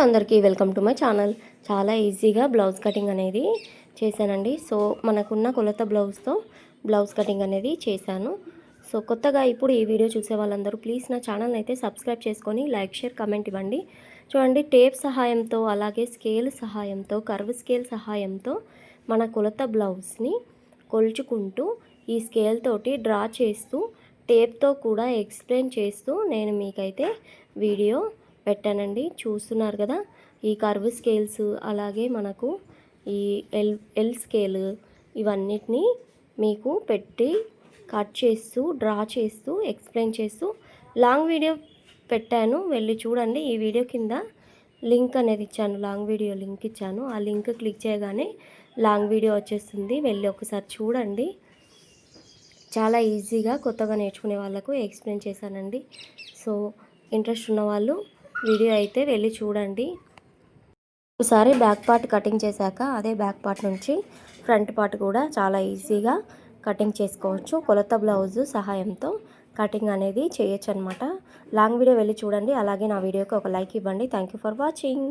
అందరికీ welcome to my channel. చాలా ఈజీగా బ్లౌజ్ కటింగ్ అనేది చేశానండి. సో మనకున్న కొలత బ్లౌజ్తో బ్లౌజ్ కటింగ్ అనేది చేశాను. సో కొత్తగా ఇప్పుడు ఈ వీడియో చూసే వాళ్ళందరూ ప్లీజ్ నా ఛానల్ని అయితే సబ్స్క్రైబ్ చేసుకొని లైక్, షేర్, కమెంట్ ఇవ్వండి. చూడండి, టేప్ సహాయంతో అలాగే స్కేల్ సహాయంతో, కర్వ్ స్కేల్ సహాయంతో మన కొలత బ్లౌజ్ని కొలుచుకుంటూ ఈ స్కేల్ తోటి డ్రా చేస్తూ టేప్తో కూడా ఎక్స్ప్లెయిన్ చేస్తూ నేను మీకైతే వీడియో పెట్టానండి. చూస్తున్నారు కదా, ఈ కర్వ్ స్కేల్స్ అలాగే మనకు ఈ ఎల్ స్కేల్ ఇవన్నిటిని మీకు పెట్టి కట్ చేస్తూ డ్రా చేస్తూ ఎక్స్ప్లెయిన్ చేస్తూ లాంగ్ వీడియో పెట్టాను, వెళ్ళి చూడండి. ఈ వీడియో కింద లింక్ అనేది ఇచ్చాను, లాంగ్ వీడియో లింక్ ఇచ్చాను. ఆ లింక్ క్లిక్ చేయగానే లాంగ్ వీడియో వచ్చేస్తుంది, వెళ్ళి ఒకసారి చూడండి. చాలా ఈజీగా కొత్తగా నేర్చుకునే వాళ్ళకు ఎక్స్ప్లెయిన్ చేశానండి. సో ఇంట్రెస్ట్ ఉన్న వాళ్ళు వీడియో అయితే వెళ్ళి చూడండి. ఒకసారి బ్యాక్ పార్ట్ కటింగ్ చేశాక అదే బ్యాక్ పార్ట్ నుంచి ఫ్రంట్ పార్ట్ కూడా చాలా ఈజీగా కటింగ్ చేసుకోవచ్చు. కొలత బ్లౌజ్ సహాయంతో కటింగ్ అనేది చేయొచ్చు అనమాట. లాంగ్ వీడియో వెళ్ళి చూడండి. అలాగే నా వీడియోకి ఒక లైక్ ఇవ్వండి. Thank you for watching.